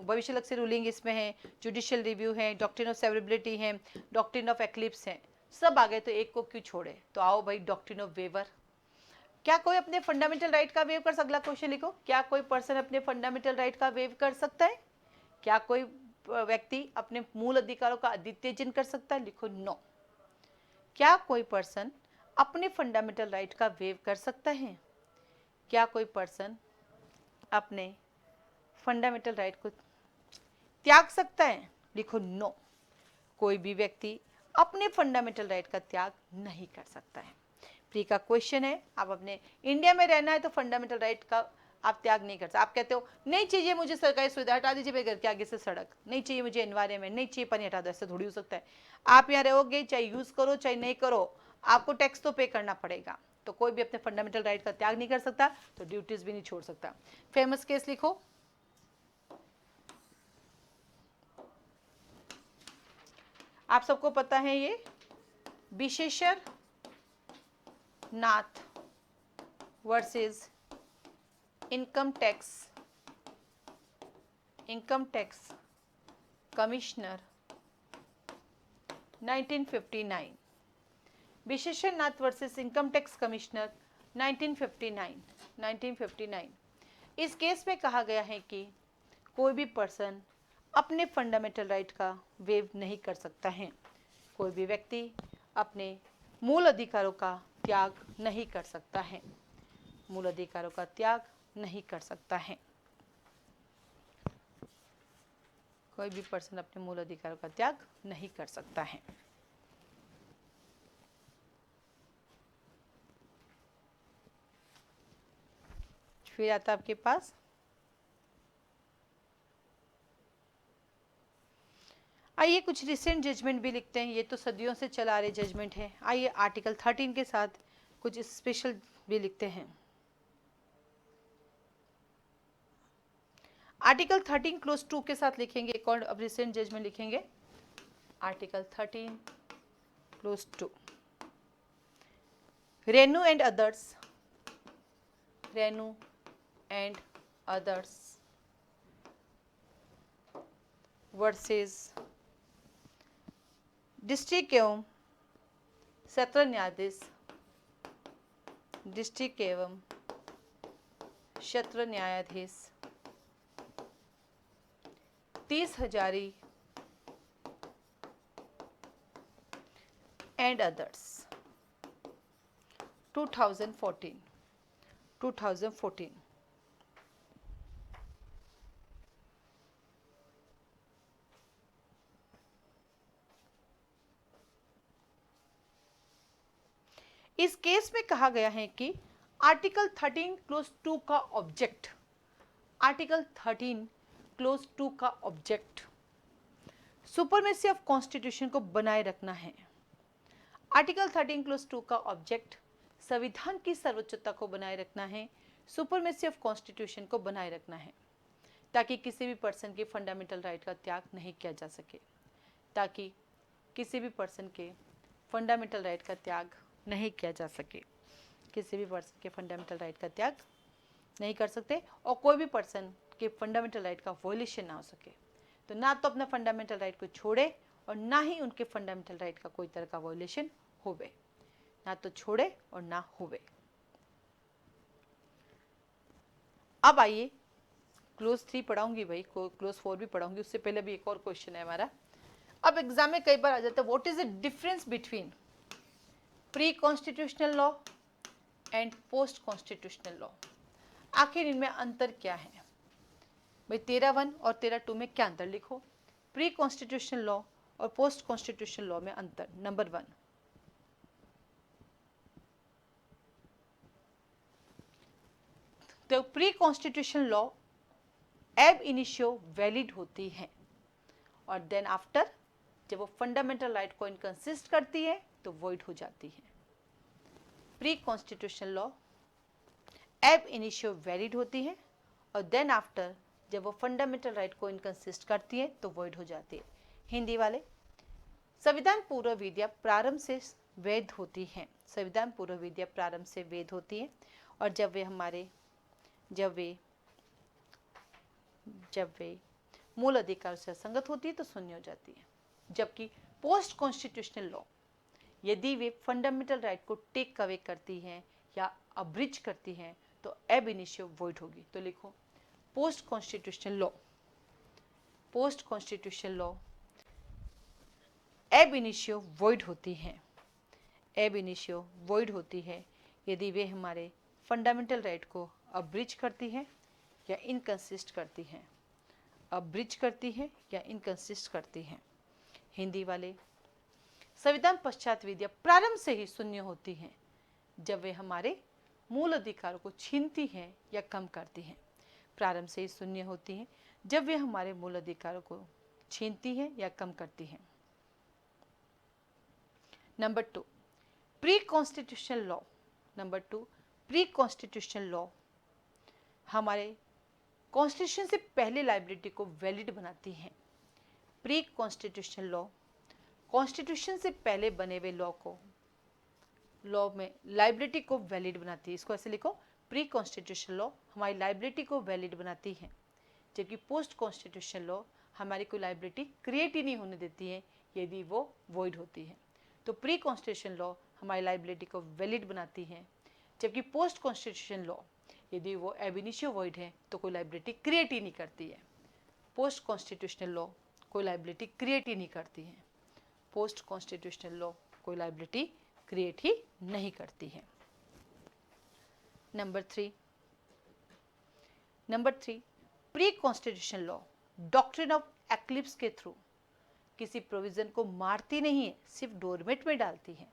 भविष्य लक्षी रूलिंग इसमें है, जुडिशियल रिव्यू है, डॉक्ट्रिन ऑफ सेवरेबिलिटी है, डॉक्ट्रिन ऑफ एक्लिप्स है, सब आ गए। तो एक को क्यों छोड़े? तो आओ भाई, डॉक्ट्रिन ऑफ वेवर। क्या कोई अपने फंडामेंटल राइट का वेव कर सकता? अगला क्वेश्चन लिखो, क्या कोई पर्सन अपने फंडामेंटल राइट का वेव कर सकता है? क्या कोई व्यक्ति अपने मूल अधिकारों का अद्वितीयन कर सकता है? लिखो नो। क्या कोई पर्सन अपने फंडामेंटल राइट का वेव कर सकता है? क्या कोई पर्सन अपने फंडामेंटल राइट को त्याग सकता है? लिखो नो। कोई भी व्यक्ति अपने फंडामेंटल राइट का त्याग नहीं कर सकता है। प्री का क्वेश्चन है, आप अपने इंडिया में रहना है तो फंडामेंटल राइट का आप त्याग नहीं कर सकते। आप कहते हो नहीं चाहिए मुझे सरकारी सुविधा, हटा दीजिए मेरे घर के आगे से सड़क, नहीं चाहिए मुझे एनवायरमेंट, नहीं चाहिए पानी, हटा दो, ऐसा थोड़ी हो सकता है। आप यहाँ रहोगे, चाहे यूज करो चाहे नहीं करो, आपको टैक्स तो पे करना पड़ेगा। तो कोई भी अपने फंडामेंटल राइट का त्याग नहीं कर सकता, तो ड्यूटीज भी नहीं छोड़ सकता। फेमस केस लिखो, आप सबको पता है ये विशेषर नाथ वर्सेस इनकम टैक्स कमिश्नर 1959। विशेषर नाथ वर्सेस इनकम टैक्स कमिश्नर 1959। इस केस में कहा गया है कि कोई भी पर्सन अपने फंडामेंटल राइट का वेव नहीं कर सकता है, कोई भी व्यक्ति अपने मूल अधिकारों का त्याग नहीं कर सकता है, मूल अधिकारों का त्याग नहीं कर सकता है, कोई भी पर्सन अपने मूल अधिकारों का त्याग नहीं कर सकता है। फिर आता आपके पास आइए कुछ रिसेंट जजमेंट भी लिखते हैं, ये तो सदियों से चला आ रहे जजमेंट है। आइए आर्टिकल 13 के साथ कुछ स्पेशल भी लिखते हैं। आर्टिकल 13 क्लोज 2 के साथ लिखेंगे एक और अब रिसेंट जजमेंट लिखेंगे। Article 13 close 2, Renu and others versus district एवं सत्र न्यायाधीश, डिस्ट्रिक्ट एवं सत्र न्यायाधीश 30,000 एंड अदर्स 2014। इस केस में कहा गया है कि आर्टिकल 13 क्लोज 2 का ऑब्जेक्ट, आर्टिकल 13 क्लोज 2 का ऑब्जेक्ट सुपरमेसी ऑफ कॉन्स्टिट्यूशन को बनाए रखना है। आर्टिकल 13 क्लोज 2 का ऑब्जेक्ट संविधान की सर्वोच्चता को बनाए रखना है, सुपरमेसी ऑफ कॉन्स्टिट्यूशन को बनाए रखना है, ताकि किसी भी पर्सन के फंडामेंटल राइट का त्याग नहीं किया जा सके, ताकि किसी भी पर्सन के फंडामेंटल राइट का त्याग नहीं किया जा सके, किसी भी पर्सन के फंडामेंटल राइट का त्याग नहीं कर सकते, और कोई भी पर्सन के फंडामेंटल राइट का वॉयलेशन ना हो सके। तो ना तो अपना फंडामेंटल राइट को छोड़े और ना ही उनके फंडामेंटल राइट का कोई तरह का वॉयलेशन होवे, ना तो छोड़े और ना होवे। अब आइए क्लोज 3 पढ़ाऊंगी भाई, क्लोज 4 भी पढ़ाऊंगी, उससे पहले भी एक और क्वेश्चन है हमारा। अब एग्जाम में कई बार आ जाता है, what is the difference between pre constitutional law and post constitutional law, आखिर इनमें अंतर क्या है भाई। 13(1) और 13(2) में क्या अंतर लिखो, प्री कॉन्स्टिट्यूशनल लॉ और पोस्ट कॉन्स्टिट्यूशनल लॉ में अंतर। नंबर 1, तो प्री कॉन्स्टिट्यूशनल लॉ एब इनिशियो वैलिड होती है, और देन आफ्टर जब वो फंडामेंटल राइट को इनकंसिस्ट करती है तो वॉइड हो जाती है। प्री कॉन्स्टिट्यूशनल लॉ एब इनिशियो वैलिड होती है, और देन आफ्टर जब वो फंडामेंटल राइट को इनकंसिस्ट करती है तो वॉइड हो जाती है। हिंदी वाले, संविधान पूर्व विधियां प्रारंभ से वैध होती हैं, संविधान पूर्व विधियां प्रारंभ से वैध होती हैं, और जब वे मूल अधिकार से असंगत होती है तो शून्य हो जाती है। जबकि पोस्ट कॉन्स्टिट्यूशनल लॉ यदि वे फंडामेंटल राइट को टेक अवे करती हैं या अब्रिज करती हैं तो एब इनिशियो वॉइड होगी। तो लिखो पोस्ट कॉन्स्टिट्यूशनल लॉ एब इनिशियो वॉइड होती है, एब इनिशियो वॉइड होती है यदि वे हमारे फंडामेंटल राइट को अब्रिज करती है या इनकंसिस्ट करती हैं, अब्रिज करती है या इनकंसिस्ट करती हैं। हिंदी वाले, संविधान पश्चात विधियां प्रारंभ से ही शून्य होती हैं जब वे हमारे मूल अधिकारों को छीनती हैं या कम करती हैं। प्रारंभ से ही शून्य होती हैं जब वे हमारे मूल अधिकारों को छीनती हैं या कम करती हैं। Number 2, pre constitutional law. Number 2, pre constitutional law हमारे कॉन्स्टिट्यूशन से पहले लाइबिलिटी को वैलिड बनाती हैं। प्री कॉन्स्टिट्यूशनल लॉ कॉन्स्टिट्यूशन से पहले बने हुए लॉ में लाइबिलिटी को वैलिड बनाती है। इसको ऐसे लिखो, प्री कॉन्स्टिट्यूशनल लॉ हमारी लाइबिलिटी को वैलिड बनाती है, जबकि पोस्ट कॉन्स्टिट्यूशनल लॉ हमारी कोई लाइबिलिटी क्रिएट ही नहीं होने देती है यदि वो वॉइड होती है। तो प्री कॉन्स्टिट्यूशनल लॉ हमारी लाइबिलिटी को वैलिड बनाती है, जबकि पोस्ट कॉन्स्टिट्यूशन लॉ यदि वो एब इनिशियो वॉइड है तो कोई लाइबिलिटी क्रिएट ही नहीं करती है। पोस्ट कॉन्स्टिट्यूशनल लॉ कोई लाइबिलिटी क्रिएट ही नहीं करती है। पोस्ट कॉन्स्टिट्यूशनल लॉ कोई लाइबिलिटी क्रिएट ही नहीं करती है। Number 3, pre constitutional law doctrine of eclipse के थ्रू किसी प्रोविजन को मारती नहीं है, सिर्फ डोरमेट में डालती है।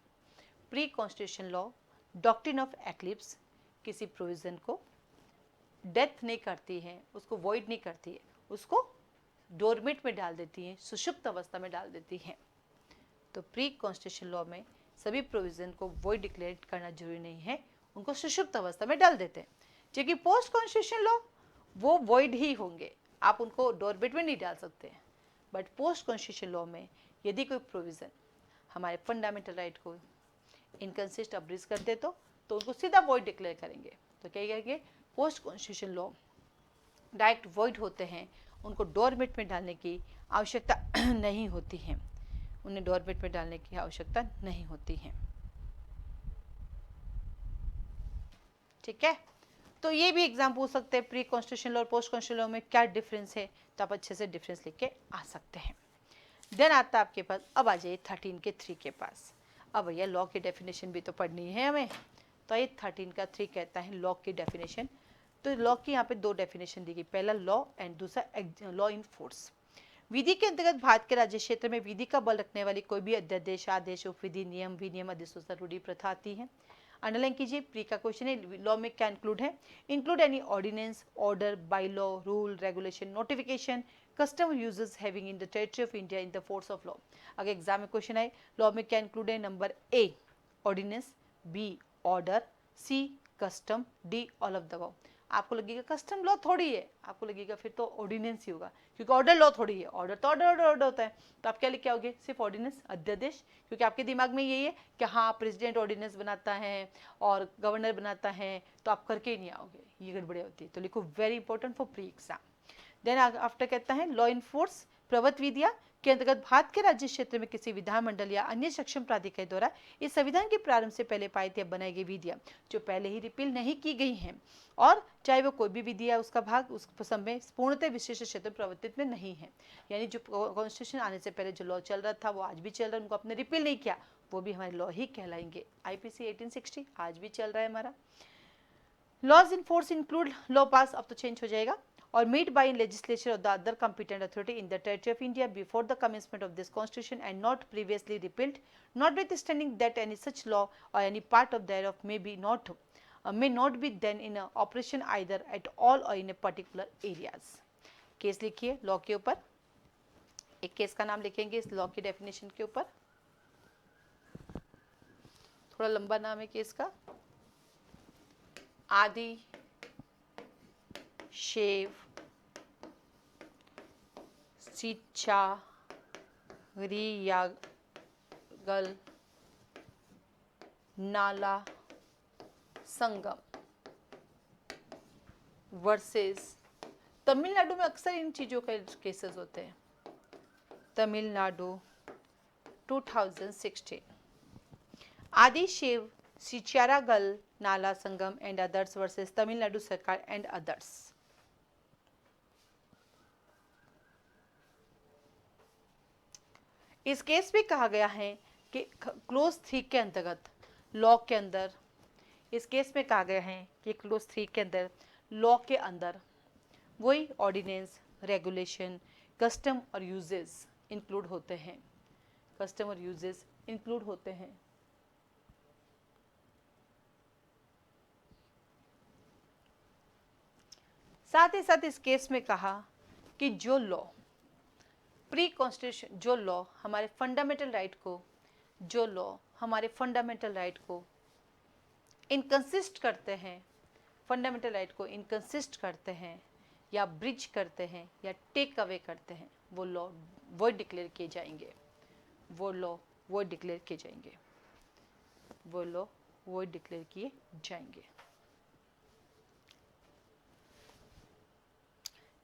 Pre constitutional law doctrine of eclipse किसी प्रोविजन को डेथ नहीं करती है, उसको वॉइड नहीं करती है, उसको डोरमेट में डाल देती है, सुषुप्त अवस्था में डाल देती है। तो प्री कॉन्स्टिट्यूशनल लॉ में सभी प्रोविजन को वॉइड डिक्लेयर करना जरूरी नहीं है, उनको सुषुप्त अवस्था में डाल देते हैं। जबकि पोस्ट कॉन्स्टिट्यूशनल लॉ वो वॉइड ही होंगे, आप उनको डोरमेट में नहीं डाल सकते हैं। बट पोस्ट कॉन्स्टिट्यूशनल लॉ में यदि कोई प्रोविजन हमारे फंडामेंटल राइट को इनकंसिस्ट अब्रीज कर दे तो उनको सीधा वॉइड डिक्लेयर करेंगे। तो क्या कहेंगे, post constitution law direct void होते हैं, उनको डोरमेट में डालने की आवश्यकता नहीं होती है, उन्हें डोरमेट में डालने की आवश्यकता नहीं होती है। ठीक है, तो ये भी एग्जाम पूछ सकते हैं, प्री कॉन्स्टिट्यूशन लॉ और पोस्ट कॉन्स्टिट्यूशन लॉ में क्या डिफरेंस है, तो आप अच्छे से डिफरेंस लिख के आ सकते हैं। देन आता है आपके पास, अब आ जाइए 13 के 3 के पास। अब भैया लॉ की डेफिनेशन भी तो पढ़नी है हमें, तो ये 13 का 3 कहता है लॉ की डेफिनेशन। तो लॉ की यहाँ पे 2 डेफिनेशन दी गई, पहला लॉ एंड दूसरा लॉ इन फोर्स। विधि के अंतर्गत भारत के राज्य क्षेत्र में विधि का बल रखने वाली कोई भी अध्यादेश, आदेश, उपविधि, नियम, विनियम, अधिसूचना, रूढ़ि, प्रथा आती है। अंडरलाइन कीजिए, प्री का क्वेश्चन है, लॉ में क्या इंक्लूड है, include any ordinance, order, by law, rule, regulation, notification, custom usages having in the territory of India in the force of law. अगर एग्जाम में क्वेश्चन आए लॉ में क्या इंक्लूड है, number A ordinance, B order, C custom, D all of the above. आपको लगेगा custom law थोड़ी है, आपको लगेगा फिर तो ऑर्डिनेंस ही होगा, क्योंकि ऑर्डर लॉ थोड़ी है, ऑर्डर तो ऑर्डर होता है। तो आप क्या लिख के आओगे, सिर्फ ऑर्डिनेंस, अध्यादेश, क्योंकि आपके दिमाग में यही है कि हाँ प्रेसिडेंट ऑर्डिनेंस बनाता है और गवर्नर बनाता है, तो आप करके ही नहीं आओगे, ये गड़बड़े होती है। तो लिखो very important for pre exam. Then after कहता है लॉ इन फोर्स, प्रवत विधिया के अंतर्गत भारत के राज्य क्षेत्र में किसी विधानमंडल या अन्य सक्षम प्राधिकार द्वारा इस संविधान के प्रारंभ से पहले पारित या बनाई गई विधियां जो पहले ही रिपील नहीं की गई हैं, और चाहे वो कोई भी विधि है उसका भाग उस समय पूर्णतः विशेष क्षेत्र प्रवर्तित में नहीं है। यानी जो कॉन्स्टिट्यूशन आने से पहले जो लॉ चल रहा था वो आज भी चल रहा है, उनको आपने रिपील नहीं किया, वो भी हमारे लॉ ही कहलाएंगे। IPC 1860 आज भी चल रहा है हमारा। Laws in force include law pass, अब तो चेंज हो जाएगा, or made by legislature or the other competent authority in the territory of India before the commencement of this constitution and not previously repealed, notwithstanding that any such law or any part of thereof may not be then in operation either at all or in a particular areas। Case लिखिए law के ऊपर, एक case का नाम लिखेंगे इस law की definition के ऊपर, थोड़ा लंबा नाम है केस का, आदि शेव शिक्षा रियागल नाला संगम वर्सेस, तमिलनाडु में अक्सर इन चीज़ों के केसेस होते हैं, तमिलनाडु 2016, आदि शेव सिचारागल नाला संगम एंड अदर्स वर्सेस तमिलनाडु सरकार एंड अदर्स। इस केस में कहा गया है कि क्लोज 3 के अंतर्गत लॉ के अंदर, इस केस में कहा गया है कि क्लोज 3 के अंदर लॉ के अंदर वही ऑर्डिनेंस, रेगुलेशन, कस्टम और यूजेस इंक्लूड होते हैं, कस्टम और यूजेस इंक्लूड होते हैं। साथ ही साथ इस केस में कहा कि जो लॉ प्री कॉन्स्टिट्यूशन, जो लॉ हमारे फंडामेंटल राइट को, जो लॉ हमारे फंडामेंटल राइट को इनकंसिस्ट करते हैं, फंडामेंटल राइट को इनकंसिस्ट करते हैं या ब्रिज करते हैं या टेक अवे करते हैं, वो लॉ वो डिक्लेयर किए जाएंगे, वो लॉ वो डिक्लेयर किए जाएंगे, वो लॉ वो डिक्लेयर किए जाएंगे।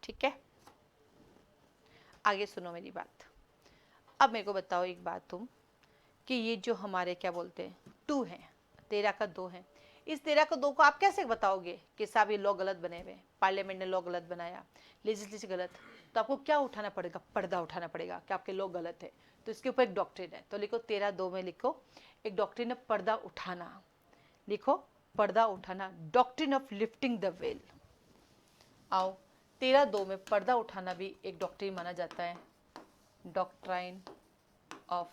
ठीक है, आगे सुनो मेरी बात। अब मेरे को बताओ एक बात तुम, कि ये जो हमारे क्या बोलते हैं 2 हैं, 13 का 2 है, इस 13 का 2 को आप कैसे बताओगे कि साहब ये लॉ गलत बने हुए, पार्लियामेंट ने लॉ गलत बनाया, लेजिस्लेचर गलत, तो आपको क्या उठाना पड़ेगा, पर्दा उठाना पड़ेगा कि आपके लॉ गलत है। तो इसके ऊपर एक डॉक्ट्रिन है, तो लिखो 13(2) में लिखो एक डॉक्ट्रिन है पर्दा उठाना, लिखो पर्दा उठाना, doctrine of lifting the well. आओ 13(2) में पर्दा उठाना भी एक डॉक्ट्रिन माना जाता है, doctrine of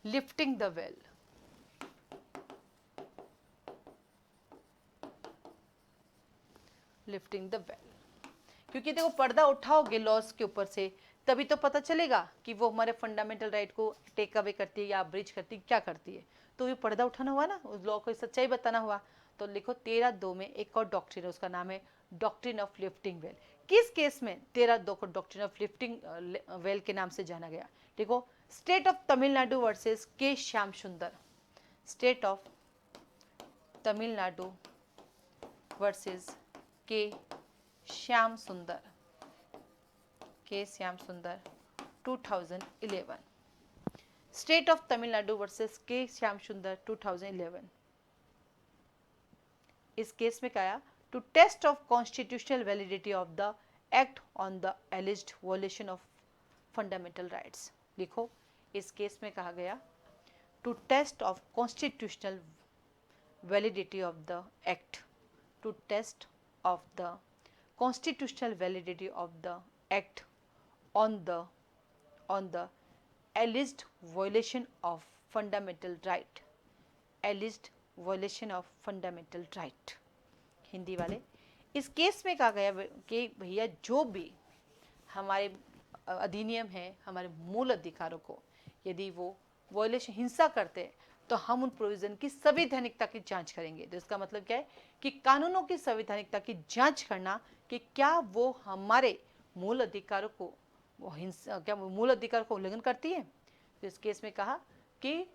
lifting the well. Lifting the well, क्योंकि देखो पर्दा उठाओगे लॉस के ऊपर से तभी तो पता चलेगा कि वो हमारे फंडामेंटल राइट को टेक अवे करती है या ब्रिज करती है, क्या करती है। तो ये पर्दा उठाना हुआ ना, उस लॉ को सच्चाई बताना हुआ। तो लिखो 13(2) में एक और डॉक्ट्रिन है, उसका नाम है डॉक्ट्रिन ऑफ लिफ्टिंग वेल। किस केस में 13(2) को डॉक्ट्रिन ऑफ लिफ्टिंग वेल के नाम से जाना गया? देखो स्टेट ऑफ तमिलनाडु वर्सेस के श्याम सुंदर, स्टेट ऑफ तमिलनाडु वर्सेस के श्याम सुंदर, के श्याम सुंदर 2011, स्टेट ऑफ तमिलनाडु वर्सेस के श्याम सुंदर 2011। इस केस में क्या आया? To test of constitutional validity of the act on the alleged violation of fundamental rights. लिखो इस केस में कहा गया to test of constitutional validity of the act, to test of the constitutional validity of the act on the alleged violation of fundamental right, alleged violation of fundamental right। Hindi वाले, इस case में कहा गया कि भैया जो भी हमारे अधिनियम है, हमारे मूल अधिकारों को यदि वो वॉयलेशन, हिंसा करते हैं तो हम उन प्रोविजन की संवैधानिकता की जांच करेंगे। तो इसका मतलब क्या है कि कानूनों की संवैधानिकता की जांच करना कि क्या वो हमारे मूल अधिकारों को, वो हिंसा, क्या मूल अधिकार को उल्लंघन करती है। तो इस केस में कहा कि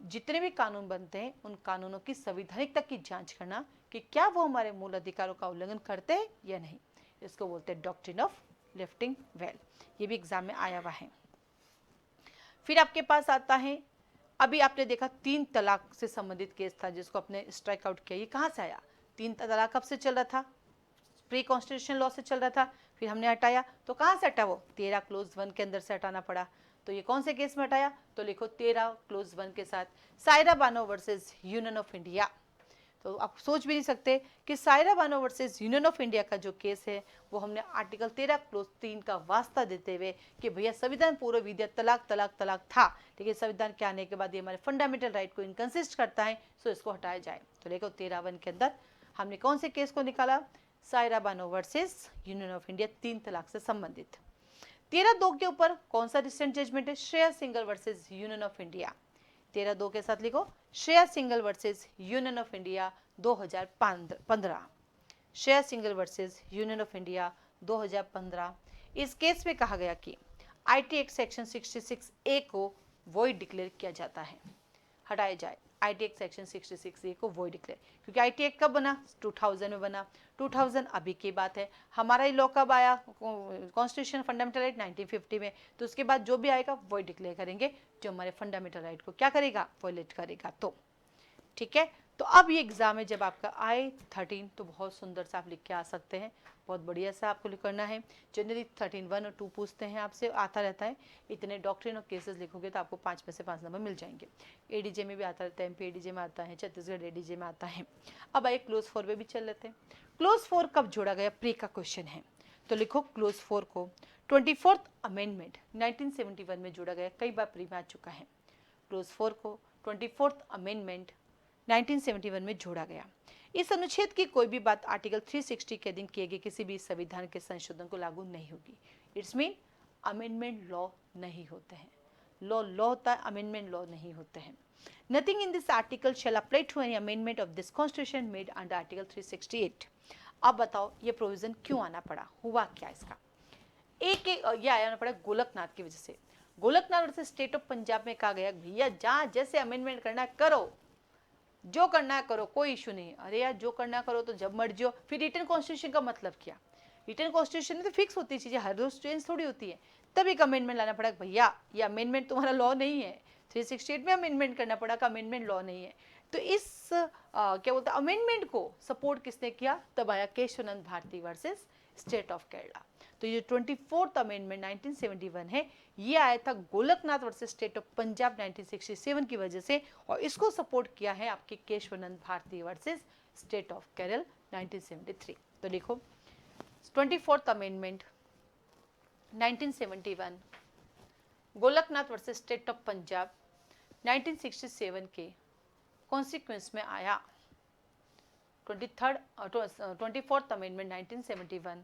जितने भी कानून बनते हैं उन कानूनों की संवैधानिकता की जांच करना कि क्या वो हमारे मूल अधिकारों का उल्लंघन करते हैं या नहीं। इसको बोलते हैं डॉक्ट्रिन ऑफ लिफ्टिंग वेल। ये भी एग्जाम में आया हुआ है। फिर आपके पास आता है, अभी आपने देखा 3 तलाक से संबंधित केस था जिसको आपने स्ट्राइक आउट किया। ये कहाँ से आया? 3 तलाक कब से चल रहा था? प्री कॉन्स्टिट्यूशन लॉ से चल रहा था, फिर हमने हटाया। तो कहाँ से हटा? वो 13 क्लोज 1 के अंदर से हटाना पड़ा। तो ये कौन से केस में हटाया? तो लिखो 13 क्लोज 1 के साथ Saira Bano versus Union of India. तो आप सोच भी नहीं सकते कि Saira Bano versus Union of India का जो केस है वो हमने आर्टिकल 13 क्लोज 3 का वास्ता देते हुए कि भैया संविधान पूर्व विधेयक तलाक तलाक तलाक था, लेकिन संविधान के आने के बाद ये हमारे फंडामेंटल राइट को इनकंसिस्ट करता है, सो इसको हटाया जाए। तो देखो 13(1) के अंदर हमने कौन से केस को निकाला? Saira Bano versus Union of India, 3 तलाक से संबंधित। 13(2) के ऊपर कौन सा रिसेंट जजमेंट है? Shreya single versus Union of India. 13(2) के साथ लिखो Shreya single versus Union of India 2015, Shreya single versus Union of India 2015। इस केस में कहा गया कि आईटी एक्ट सेक्शन 66A को वॉइड डिक्लेयर किया जाता है, हटाया जाए। आईटी एक्ट सेक्शन 66A को वॉइड डिक्लेयर, क्योंकि आईटी एक्ट कब बना? 2000 में बना। 2000 अभी की बात है। हमारा ये लॉ कब आया? कॉन्स्टिट्यूशन फंडामेंटल राइट 1950 में। तो उसके बाद जो भी आएगा वॉइड डिक्लेयर करेंगे, जो हमारे फंडामेंटल राइट को क्या करेगा? वॉयलेट करेगा। तो ठीक है, तो अब ये एग्जाम है जब आपका आए 13 तो बहुत सुंदर से आप लिख के आ सकते हैं, बहुत बढ़िया से आपको करना है। जनरली 13 1 और 2 पूछते हैं आपसे, आता रहता है। इतने डॉक्ट्रिन और केसेस लिखोगे तो आपको 5 में से 5 नंबर मिल जाएंगे। एडीजे में भी आता रहता है, एमपी एडीजे में आता है, छत्तीसगढ़ एडीजे में आता है। अब आइए क्लोज 4 में भी चल लेते हैं। क्लोज 4 कब जोड़ा गया? प्री का क्वेश्चन है, तो लिखो क्लोज 4 को 24th अमेंडमेंट 1971 में जोड़ा गया। कई बार प्री में आ चुका है। क्लोज 4 को 24th अमेंडमेंट 1971 में जोड़ा गया। इस अनुच्छेद की कोई भी बात आर्टिकल 360 के अधीन किए गए किसी भी संविधान के संशोधन को लागू नहीं होगी। इट्स मीन अमेंडमेंट लॉ नहीं होते हैं। लॉ होता है, अमेंडमेंट लॉ नहीं होते हैं। Nothing in this article shall apply to any amendment of this constitution made under article 368। अब बताओ ये प्रोविजन क्यों आना पड़ा, हुआ क्या इसका? ये आना पड़ा गोलकनाथ की वजह से। Golaknath versus state of Punjab में कहा गया भैया जहां जैसे अमेंडमेंट करना है करो, जो करना है करो, कोई इशू नहीं। अरे यार जो करना है करो तो जब मर्जी हो। फिर रिटर्न कॉन्स्टिट्यूशन का मतलब क्या? रिटर्न कॉन्स्टिट्यूशन में तो फिक्स होती है चीजें, हर रोज चेंज थोड़ी होती है। तब एक अमेंडमेंट लाना पड़ा भैया ये अमेंडमेंट तुम्हारा लॉ नहीं है। 368 में अमेंडमेंट करना पड़ा का अमेंडमेंट लॉ नहीं है। तो इस क्या बोलते हैं अमेंडमेंट को सपोर्ट किसने किया? तब आया Kesavananda Bharati versus state of Kerala. तो ये 24th अमेंडमेंट 1971 है, ये आया था Golaknath versus state of Punjab 1967 की वजह से, और इसको सपोर्ट किया है आपके Kesavananda Bharati versus state of Kerala 1973। तो देखो 24th amendment 1971 Golaknath versus state of Punjab 1967 के कॉन्सिक्वेंस में आया। 24th amendment 1971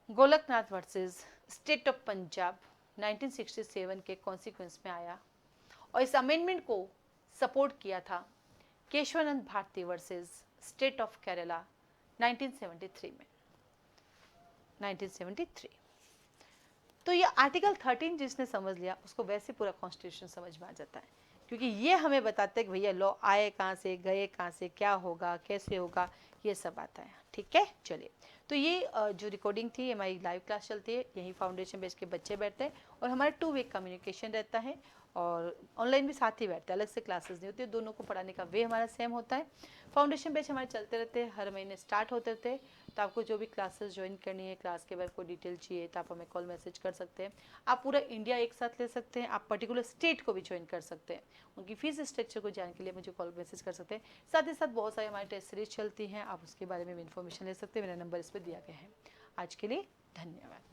Golaknath versus state of Punjab 1967 के कॉन्सिक्वेंस में आया, और इस अमेंडमेंट को सपोर्ट किया था Kesavananda Bharati versus state of Kerala 1973 में। 1973 तो ये आर्टिकल 13 जिसने समझ लिया उसको वैसे पूरा कॉन्स्टिट्यूशन समझ में आ जाता है, क्योंकि ये हमें बताते हैं कि भैया लॉ आए कहाँ से, गए कहाँ से, क्या होगा, कैसे होगा, ये सब आता है। ठीक है, चलिए। तो ये जो रिकॉर्डिंग थी हमारी लाइव क्लास चलती है, यहीं फाउंडेशन बेच के बच्चे बैठते हैं और हमारा 2 वे कम्युनिकेशन रहता है, और ऑनलाइन भी साथ ही बैठते हैं, अलग से क्लासेस नहीं होती है। दोनों को पढ़ाने का वे हमारा सेम होता है। फाउंडेशन बैच हमारे चलते रहते हैं, हर महीने स्टार्ट होते रहते हैं। तो आपको जो भी क्लासेस ज्वाइन करनी है, क्लास के बारे में कोई डिटेल चाहिए तो आप हमें कॉल मैसेज कर सकते हैं। आप पूरा इंडिया एक साथ ले सकते हैं, आप पर्टिकुलर स्टेट को भी ज्वाइन कर सकते हैं। उनकी फीस स्ट्रक्चर को जानने के लिए मुझे कॉल मैसेज कर सकते हैं। साथ ही साथ बहुत सारी हमारी टेस्ट सीरीज चलती हैं, आप उसके बारे में भी इन्फॉर्मेशन ले सकते हैं। मेरा नंबर इस पर दिया गया है। आज के लिए धन्यवाद।